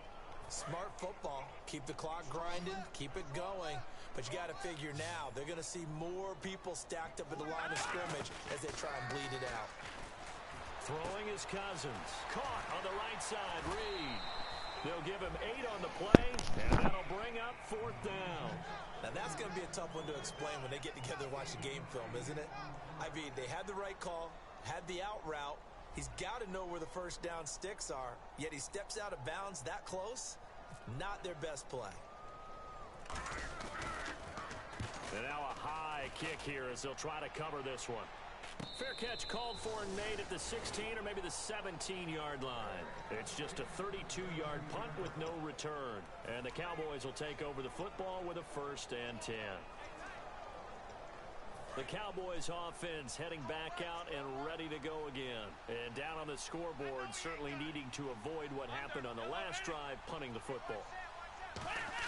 Smart football. Keep the clock grinding. Keep it going. But you got to figure now, they're going to see more people stacked up at the line of scrimmage as they try and bleed it out. Throwing is Cousins. Caught on the right side. Reed. They'll give him 8 on the play, and that'll bring up 4th down. Now that's going to be a tough one to explain when they get together and watch the game film, isn't it? I mean, they had the right call, had the out route. He's got to know where the first down sticks are, yet he steps out of bounds that close. Not their best play. And now a high onside kick here as they'll try to cover this one. Fair catch called for and made at the 16 or maybe the 17-yard line. It's just a 32-yard punt with no return. And the Cowboys will take over the football with a 1st and 10. The Cowboys offense heading back out and ready to go again. And down on the scoreboard, certainly needing to avoid what happened on the last drive, punting the football.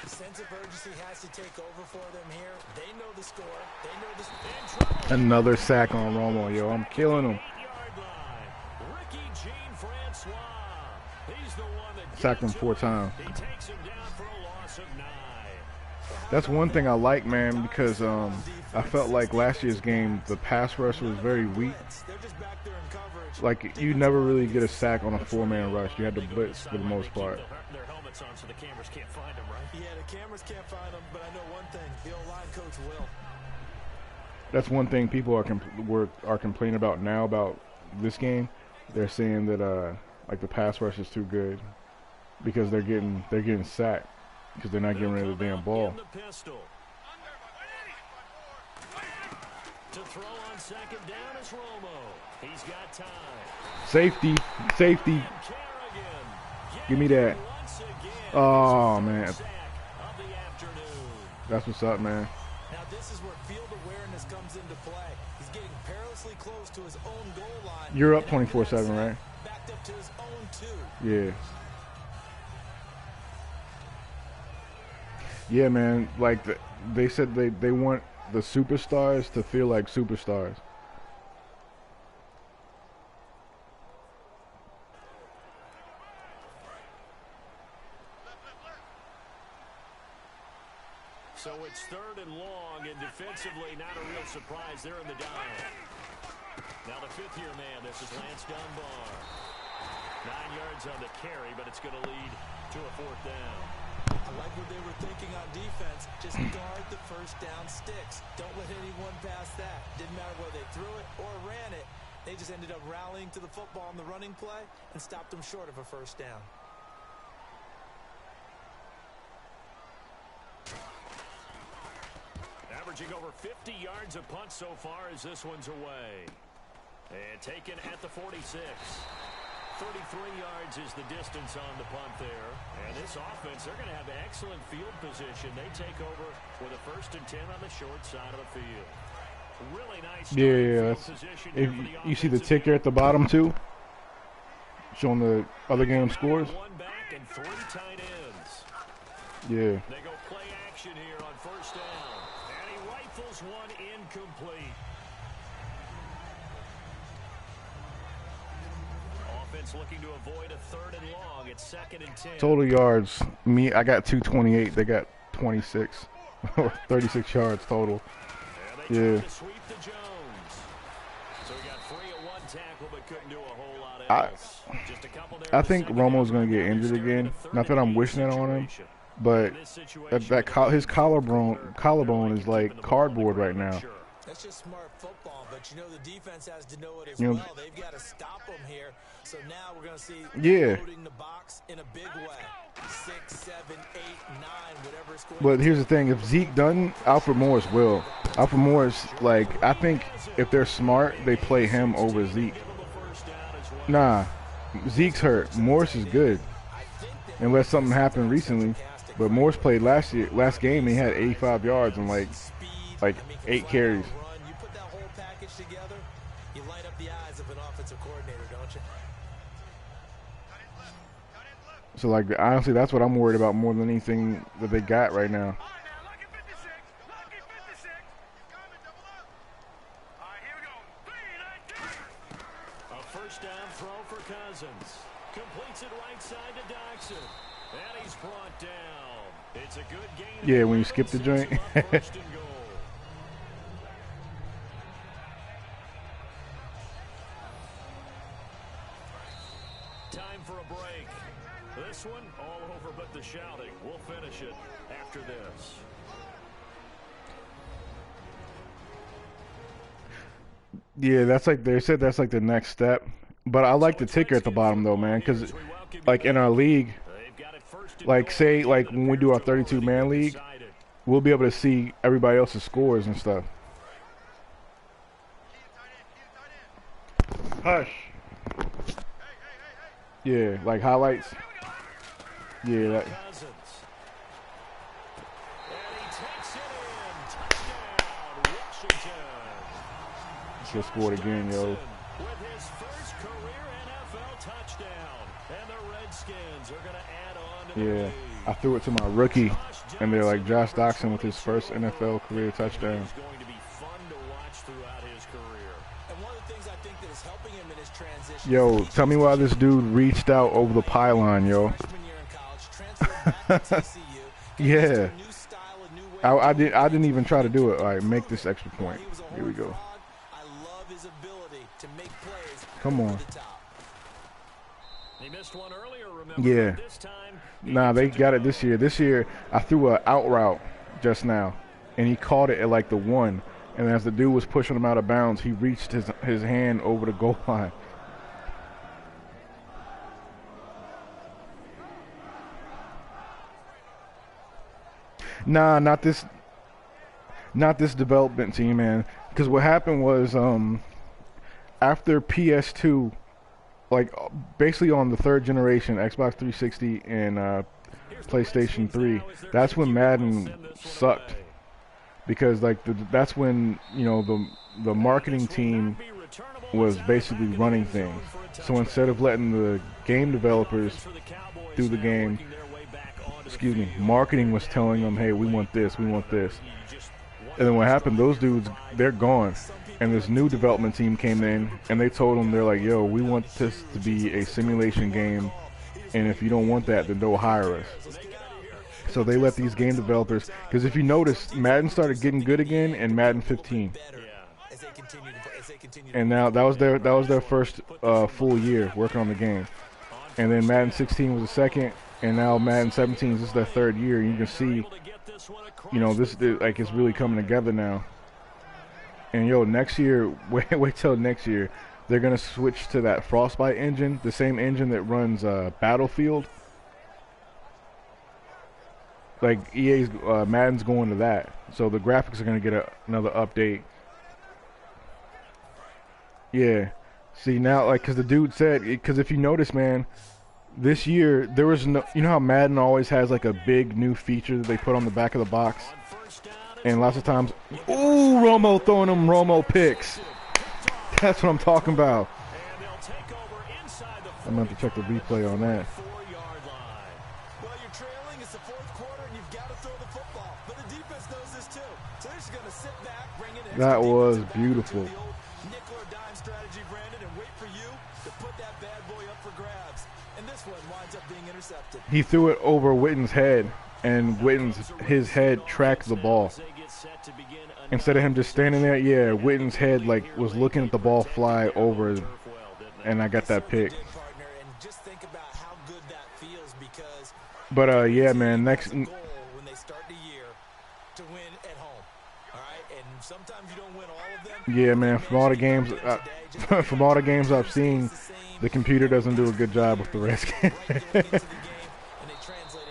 The sense of urgency has to take over for them here. They know the score. They know the... Another sack on Romo, yo. I'm killing him. Sacked him 4 times. He takes him down for a loss of 9. That's one thing I like, man, because I felt like last year's game, the pass rush was very weak. Like, you never really get a sack on a 4-man rush. You had to blitz for the most part. Their helmets on so the cameras can't find them, right? Yeah, the cameras can't find them, but I know one thing. The O-line coach will. That's one thing people are complaining about now about this game. They're saying that like the pass rush is too good because they're getting sacked because they're not getting rid of the damn ball. To throw on 2nd down is Romo. He's got time. Safety. Give me that. Oh, man. That's what's up, man. Now this is where field awareness comes into play. He's getting perilously close to his own goal line. You're up 24-7, right? Backed up to his own 2. Yeah. Yeah, man. Like they said they want the superstars to feel like superstars. So it's 3rd and long, and defensively, not a real surprise. They're in the dive. Now the 5th-year man, this is Lance Dunbar. 9 yards on the carry, but it's going to lead to a 4th down. I like what they were thinking on defense. Just guard the 1st down sticks. Don't let anyone pass that. Didn't matter whether they threw it or ran it. They just ended up rallying to the football on the running play and stopped them short of a 1st down. Averaging over 50 yards a punt so far as this one's away. And taken at the 46. 33 yards is the distance on the punt there. And this offense, they're going to have excellent field position. They take over with a 1st and 10 on the short side of the field. Really nice. Yeah, that's, if you see the ticker at the bottom too, showing the other game scores. 1 back and 3 tight ends. Yeah. They go play action here on 1st down. And he rifles one incomplete. Offense looking to avoid a 3rd and long. It's 2nd and 10. Total yards. I got 228. They got 26. 36 yards total. Yeah. To sweep the Jones. So we got 3 at 1 tackle, but couldn't do a whole lot else. Just a couple there. I think Romo's going to get injured again. Not that I'm wishing it on him, but his collarbone is like cardboard right now. That's just smart football, but you know the defense has to know it as well. They've got to stop them here. So now we're going to see loading the box in a big way. 6, 7, 8, 9, whatever it's going. But here's the thing: if Zeke doesn't, Alfred Morris will. Alfred Morris, like, I think if they're smart, they play him over Zeke. Nah, Zeke's hurt. Morris is good, unless something happened recently. But Morris played last game, and he had 85 yards and like 8 carries. You put that whole package together, you light up the eyes of an offensive coordinator, don't you? So, like, honestly, that's what I'm worried about more than anything that they got right now. A 1st down throw for Cousins. Completes it right side to Doxson. And he's brought down. It's a good gain. Yeah, when you skip the joint. 1st and goal. Time for a break. This one all over but the shouting. We'll finish it after this. Yeah, that's like they said that's like the next step. But I like the ticker at the bottom though, man, because like in our league, like say like when we do our 32-man league, we'll be able to see everybody else's scores and stuff. Hush. Yeah, like highlights. Yeah, that. Cousins. And he takes it in. Touchdown, Washington. Just scored again, yo. With his first career NFL touchdown. And the Redskins are going to add on to the Yeah, lead. I threw it to my rookie, and they're like Josh Doxson with his first NFL career touchdown. He's going to be fun to watch throughout his career. And one of the things I think that is helping him in his transition. Yo, tell me why this dude reached out over the pylon, yo. Freshman year in college, transferred back to TCU, Yeah, new style, a new way I didn't even try to do it. All right, make this extra point. Here we go. I love his ability to make plays. Come on. over the top. He missed one earlier, remember? Yeah. This time, Nah, they got it this year. This year, I threw a out route just now, and he caught it at like the 1. And as the dude was pushing him out of bounds, he reached his hand over the goal line. Nah, not this development team, man. Because what happened was, after PS2, like basically on the 3rd generation, Xbox 360 and PlayStation 3, that's when Madden sucked. Because like that's when, you know, the marketing team was basically running things. So instead of letting the game developers do the game, marketing was telling them, hey, we want this, we want this. And then what happened, those dudes, they're gone. And this new development team came in, and they told them, they're like, yo, we want this to be a simulation game, and if you don't want that, then don't hire us. So they let these game developers, because if you notice, Madden started getting good again in Madden 15. And now that was their first full year working on the game. And then Madden 16 was the second, and now Madden 17 is their 3rd year. And you can see, you know, this like it's really coming together now. And yo, next year, wait till next year, they're gonna switch to that Frostbite engine, the same engine that runs Battlefield. Like EA's Madden's going to that, so the graphics are gonna get another update. Yeah, see now, like, cause the dude said, cause if you notice, man, this year there was no, you know how Madden always has like a big new feature that they put on the back of the box, and lots of times, ooh, Romo throwing them Romo picks. That's what I'm talking about. I'm gonna have to check the replay on that. Well, you're trailing. It's the 4th quarter, and you've got to throw the football. But the defense knows this too. So they're just going to sit back, bring in That was beautiful. the old nickel or dime strategy, Brandon, and wait for you to put that bad boy up for grabs. And this one winds up being intercepted. He threw it over Witten's head, and his head tracked the ball. Instead of him just standing there, yeah, Witten's head like was looking at the ball fly over, and I got that pick. But yeah, man, next. When they start the year to win at home, all right, and sometimes you don't win all of them. Yeah, man, from all the games I've seen, the computer doesn't do a good job with the Redskins.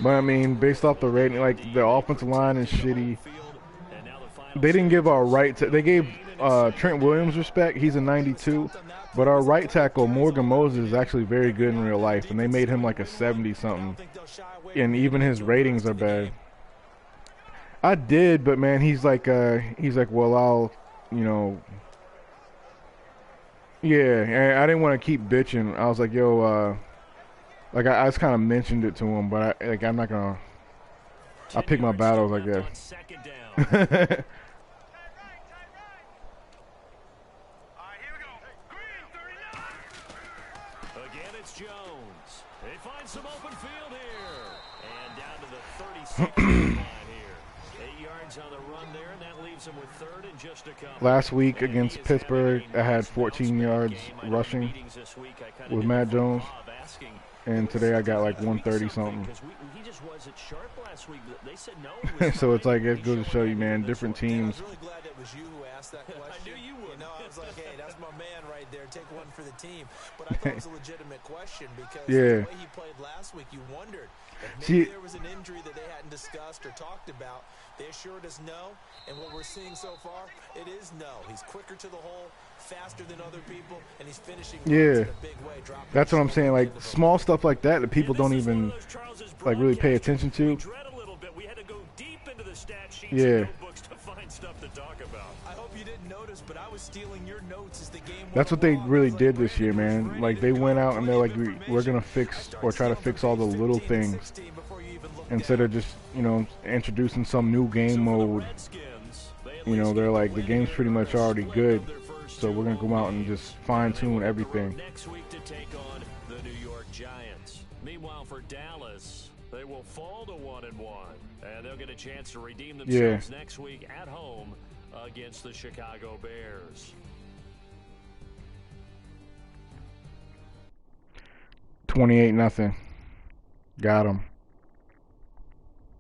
But I mean, based off the rating, like the offensive line is shitty. They didn't give our they gave Trent Williams respect. He's a 92, but our right tackle Morgan Moses is actually very good in real life, and they made him like a 70-something. And even his ratings are bad. I did, but man, he's like, well, I'll, you know, yeah. I didn't want to keep bitching. I was like, yo, like I just kind of mentioned it to him, but I'm not gonna. I pick my battles, I guess. Again, it's Jones. They find some open field here. And down to the 36 line here. 8 yards on the run there, and that leaves them with 3rd and just a couple. Last week against Pittsburgh, I had 14 yards rushing with Matt Jones. And today I got like 130 something. He just wasn't sharp last week. They said no. So it's like, it's good to show you, man, different teams. I'm really glad that was you who asked that question. I knew you would. You know, I was like, hey, that's my man right there. Take one for the team. But I thought it was a legitimate question because Yeah. the way he played last week, you wondered if See- maybe there was an injury that they hadn't discussed or talked about. They assured us no, and what we're seeing so far, it is no. He's quicker to the hole, faster than other people, and he's finishing Yeah, in a big way. that's what I'm saying. Like small stuff like that that people don't even like really pay attention to. Yeah. I hope you didn't notice, but I was stealing your notes as the game went That's what they along. really did this year, man. Like they went out and they're like, we're gonna fix or try to fix all the little things instead of just, you know, introducing some new game mode. You know, they're like, the game's pretty much already good, so we're gonna go out and just fine tune everything. Next week to take on the New York Giants. Meanwhile, for Dallas, they will fall to 1-1, and they'll get a chance to redeem themselves next week at home against the Chicago Bears. 28-0. Got 'em.